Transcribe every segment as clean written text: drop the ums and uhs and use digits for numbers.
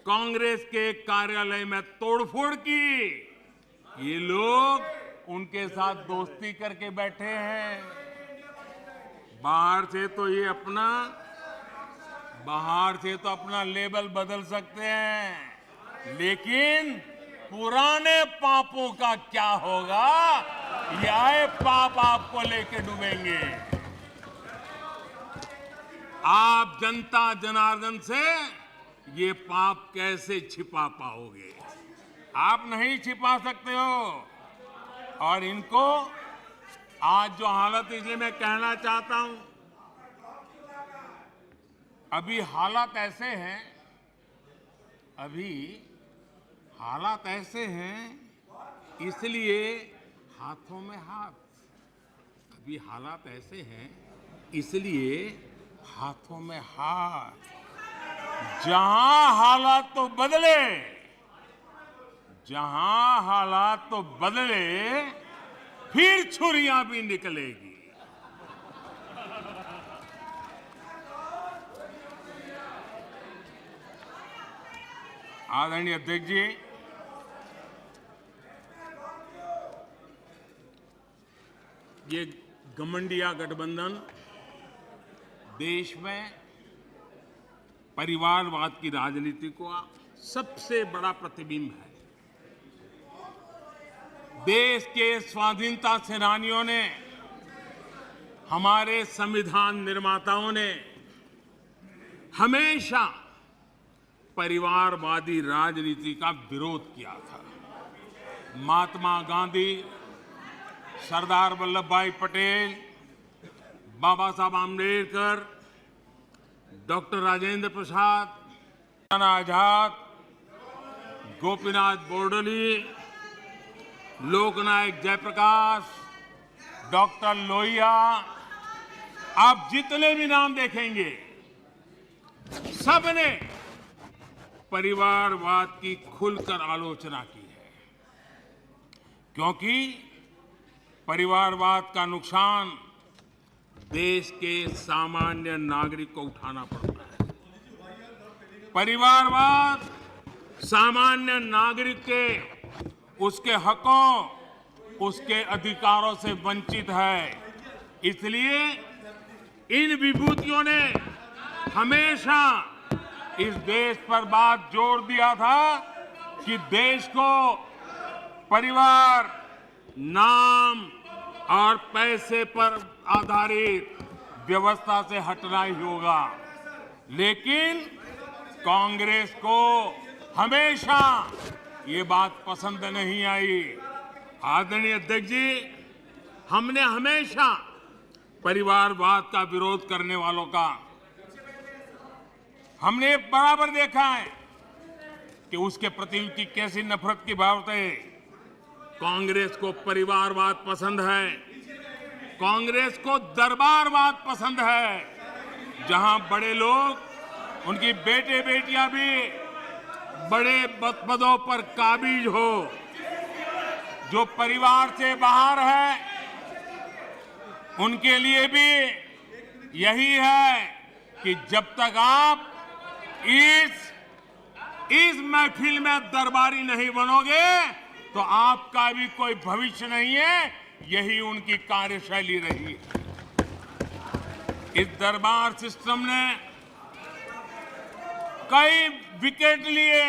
कांग्रेस के कार्यालय में तोड़फोड़ की। ये लोग उनके साथ दोस्ती करके बैठे हैं। बाहर से तो अपना लेबल बदल सकते हैं, लेकिन पुराने पापों का क्या होगा, यह पाप आपको लेके डूबेंगे। आप जनता जनार्दन से ये पाप कैसे छिपा पाओगे? आप नहीं छिपा सकते हो। और इनको आज जो हालत, इसलिए मैं कहना चाहता हूं, अभी हालात ऐसे हैं, इसलिए हाथों में हाथ। अभी हालात ऐसे हैं, इसलिए हाथों में हाथ। जहां हालात तो बदले, फिर छुरियां भी निकलेगी। आदरणीय अध्यक्ष जी, ये घमंडिया गठबंधन देश में परिवारवाद की राजनीति का सबसे बड़ा प्रतिबिंब है। देश के स्वाधीनता सेनानियों ने, हमारे संविधान निर्माताओं ने हमेशा परिवारवादी राजनीति का विरोध किया था। महात्मा गांधी, सरदार वल्लभ भाई पटेल, बाबा साहब आम्बेडकर, डॉक्टर राजेंद्र प्रसाद, राणा आजाद, गोपीनाथ बोरदोली, लोकनायक जयप्रकाश, डॉक्टर लोहिया, आप जितने भी नाम देखेंगे, सबने परिवारवाद की खुलकर आलोचना की है। क्योंकि परिवारवाद का नुकसान देश के सामान्य नागरिक को उठाना पड़ता है। परिवारवाद सामान्य नागरिक के उसके हकों, उसके अधिकारों से वंचित है। इसलिए इन विभूतियों ने हमेशा इस देश पर बात जोर दिया था कि देश को परिवार, नाम और पैसे पर आधारित व्यवस्था से हटना ही होगा। लेकिन कांग्रेस को हमेशा ये बात पसंद नहीं आई। आदरणीय अध्यक्ष जी, हमने हमेशा परिवारवाद का विरोध करने वालों का हमने बराबर देखा है कि उसके प्रति उनकी कैसी नफरत की बात है। कांग्रेस को परिवारवाद पसंद है, कांग्रेस को दरबारवाद पसंद है, जहां बड़े लोग, उनकी बेटे बेटियां भी बड़े पदों पर काबिज हो। जो परिवार से बाहर है, उनके लिए भी यही है कि जब तक आप इस महफिल में दरबारी नहीं बनोगे तो आपका भी कोई भविष्य नहीं है। यही उनकी कार्यशैली रही है। इस दरबार सिस्टम ने कई विकेट लिए,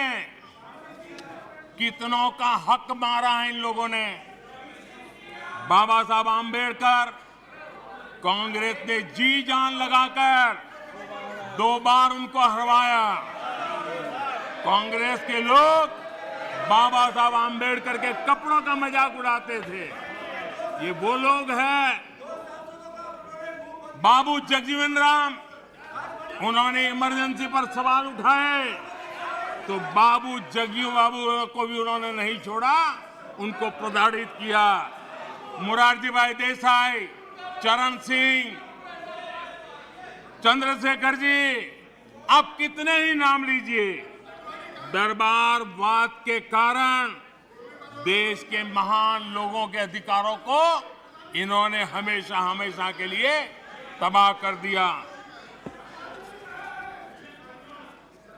कितनों का हक मारा है इन लोगों ने। बाबा साहब आम्बेडकर, कांग्रेस ने जी जान लगाकर 2 बार उनको हरवाया। कांग्रेस के लोग बाबा साहब आम्बेडकर के कपड़ों का मजाक उड़ाते थे। ये वो लोग हैं। बाबू जगजीवन राम, उन्होंने इमरजेंसी पर सवाल उठाए तो बाबू जगजीवन बाबू को भी उन्होंने नहीं छोड़ा, उनको प्रताड़ित किया। मोरारजी भाई देसाई, चरण सिंह, चंद्रशेखर जी, आप कितने ही नाम लीजिए, दरबारवाद के कारण देश के महान लोगों के अधिकारों को इन्होंने हमेशा हमेशा के लिए तबाह कर दिया।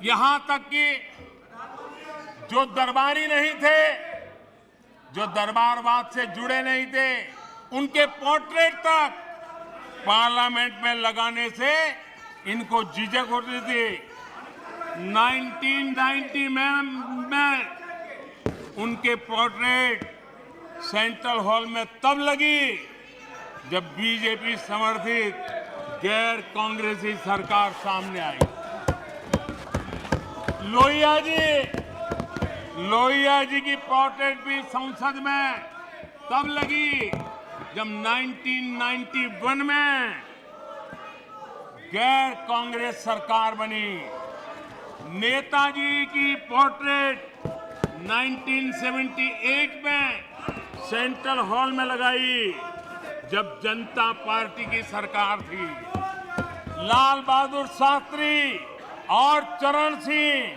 यहां तक कि जो दरबारी नहीं थे, जो दरबारवाद से जुड़े नहीं थे, उनके पोर्ट्रेट तक पार्लियामेंट में लगाने से इनको झिझक होती थी। 1990 में उनके पोर्ट्रेट सेंट्रल हॉल में तब लगी जब बीजेपी समर्थित गैर कांग्रेसी सरकार सामने आई। लोहिया जी की पोर्ट्रेट भी संसद में तब लगी जब 1991 में गैर कांग्रेस सरकार बनी। नेताजी की पोर्ट्रेट 1978 में सेंट्रल हॉल में लगाई जब जनता पार्टी की सरकार थी। लाल बहादुर शास्त्री और चरण सिंह,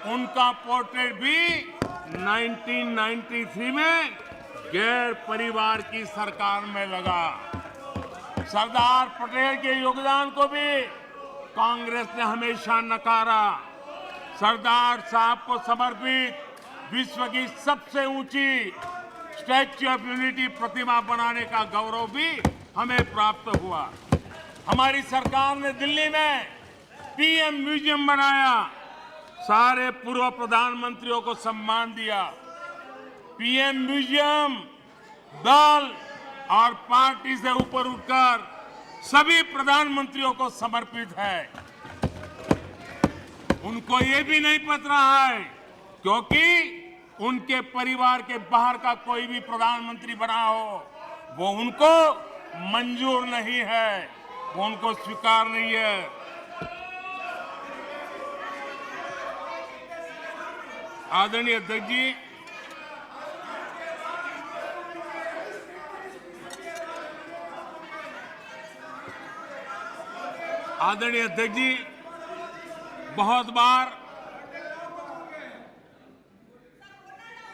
उनका पोर्ट्रेट भी 1993 में गैर परिवार की सरकार में लगा। सरदार पटेल के योगदान को भी कांग्रेस ने हमेशा नकारा। सरदार साहब को समर्पित विश्व की सबसे ऊंची स्टैच्यू ऑफ यूनिटी प्रतिमा बनाने का गौरव भी हमें प्राप्त हुआ। हमारी सरकार ने दिल्ली में पीएम म्यूजियम बनाया, सारे पूर्व प्रधानमंत्रियों को सम्मान दिया। पीएम म्यूजियम दल और पार्टी से ऊपर उठकर सभी प्रधानमंत्रियों को समर्पित है। उनको ये भी नहीं पता रहा है, क्योंकि उनके परिवार के बाहर का कोई भी प्रधानमंत्री बना हो, वो उनको मंजूर नहीं है, वो उनको स्वीकार नहीं है। आदरणीय अध्यक्ष जी, बहुत बार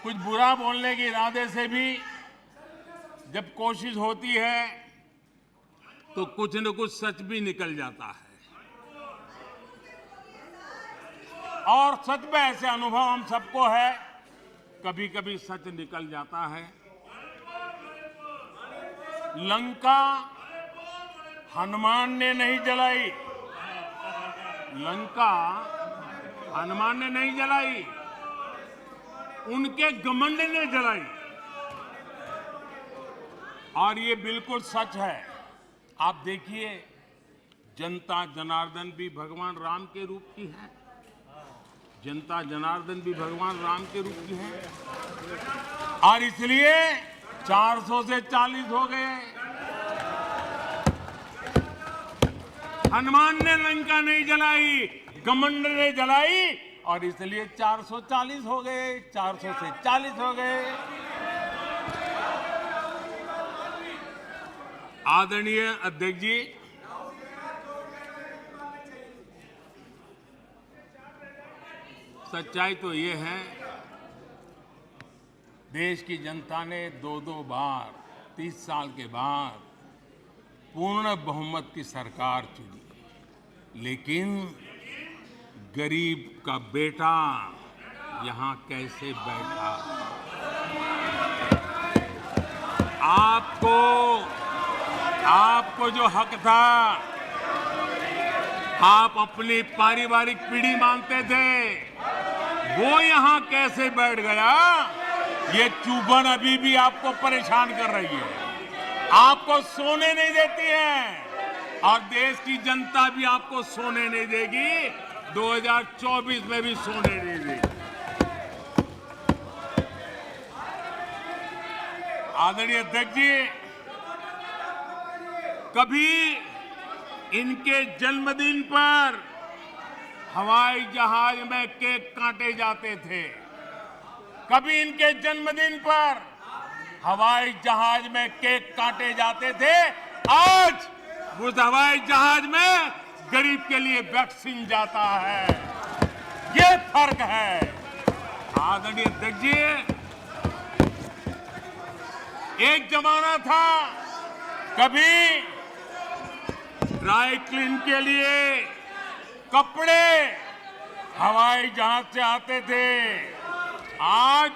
कुछ बुरा बोलने के इरादे से भी जब कोशिश होती है तो कुछ न कुछ सच भी निकल जाता है, और सच में ऐसे अनुभव हम सबको है, कभी कभी सच निकल जाता है। लंका हनुमान ने नहीं जलाई, लंका हनुमान ने नहीं जलाई, उनके घमंड ने जलाई। और ये बिल्कुल सच है। आप देखिए, जनता जनार्दन भी भगवान राम के रूप की है, जनता जनार्दन भी भगवान राम के रूप की है, और इसलिए 400 से 40 हो गए। हनुमान ने लंका नहीं जलाई, घमंड ने जलाई, और इसलिए 440 हो गए, 400 से 40 हो गए। आदरणीय अध्यक्ष जी, सच्चाई तो ये है, देश की जनता ने दो बार 30 साल के बाद पूर्ण बहुमत की सरकार चुनी, लेकिन गरीब का बेटा यहां कैसे बैठा? आपको जो हक था, आप अपनी पारिवारिक पीढ़ी मानते थे, वो यहां कैसे बैठ गया? ये चुभन अभी भी आपको परेशान कर रही है, आपको सोने नहीं देती है, और देश की जनता भी आपको सोने नहीं देगी, 2024 में भी सोने नहीं देगी। आदरणीय अध्यक्ष जी, कभी इनके जन्मदिन पर हवाई जहाज में केक काटे जाते थे, कभी इनके जन्मदिन पर हवाई जहाज में केक काटे जाते थे। आज उस हवाई जहाज में गरीब के लिए वैक्सीन जाता है, ये फर्क है। आदरणीय अध्यक्ष जी, एक जमाना था, कभी ड्राई क्लीन के लिए कपड़े हवाई जहाज से आते थे, आज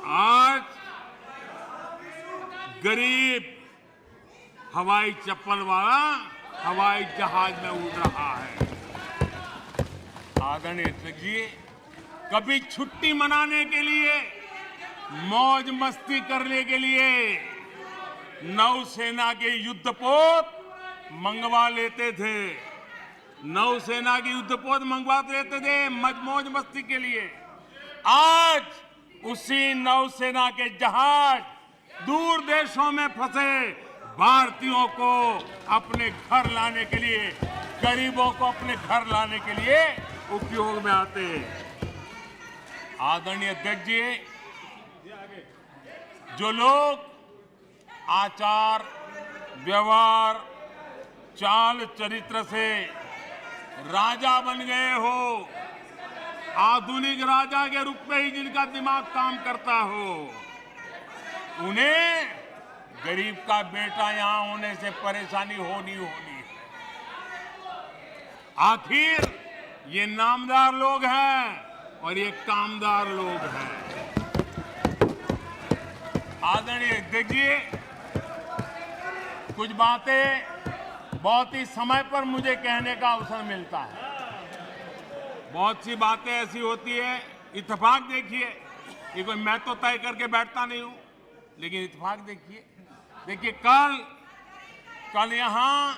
आज गरीब हवाई चप्पल वाला हवाई जहाज में उड़ रहा है। आदरणीय अध्यक्ष जी, कभी छुट्टी मनाने के लिए, मौज मस्ती करने के लिए नौसेना के युद्धपोत मंगवा लेते थे। नौसेना की युद्धपोत मंगवा लेते थे मौज मस्ती के लिए। आज उसी नौसेना के जहाज दूर देशों में फंसे भारतीयों को अपने घर लाने के लिए, गरीबों को अपने घर लाने के लिए उपयोग में आते हैं। आदरणीय अध्यक्ष जी, जो लोग आचार व्यवहार चाल चरित्र से राजा बन गए हो, आधुनिक राजा के रूप में ही जिनका दिमाग काम करता हो, उन्हें गरीब का बेटा यहां होने से परेशानी होनी है। आखिर ये नामदार लोग हैं और ये कामदार लोग हैं। आदरणीय अध्यक्ष जी, कुछ बातें बहुत ही समय पर मुझे कहने का अवसर मिलता है। बहुत सी बातें ऐसी होती है, इत्तेफाक देखिए, ये कोई मैं तो तय करके बैठता नहीं हूं, लेकिन इत्तेफाक देखिए कल यहां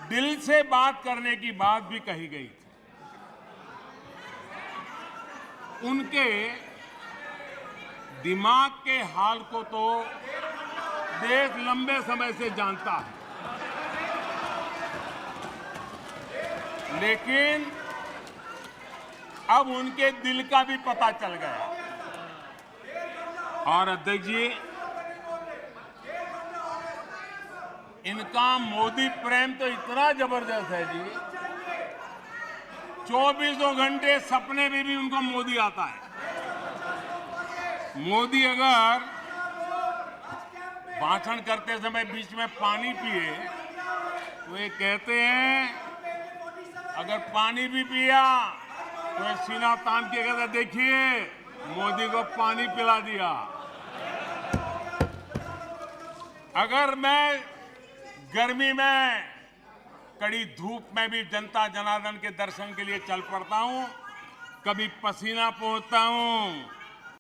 दिल से बात करने की बात भी कही गई थी। उनके दिमाग के हाल को तो देश लंबे समय से जानता है, लेकिन अब उनके दिल का भी पता चल गया। और अध्यक्ष जी, इनका मोदी प्रेम तो इतना जबरदस्त है जी, 24 घंटे सपने में भी उनको मोदी आता है। मोदी अगर भाषण करते समय बीच में पानी पिए तो ये कहते हैं, अगर पानी भी पिया तो ये सीना तान के कहते, देखिए मोदी को पानी पिला दिया। अगर मैं गर्मी में कड़ी धूप में भी जनता जनार्दन के दर्शन के लिए चल पड़ता हूं, कभी पसीना पोंछता हूं,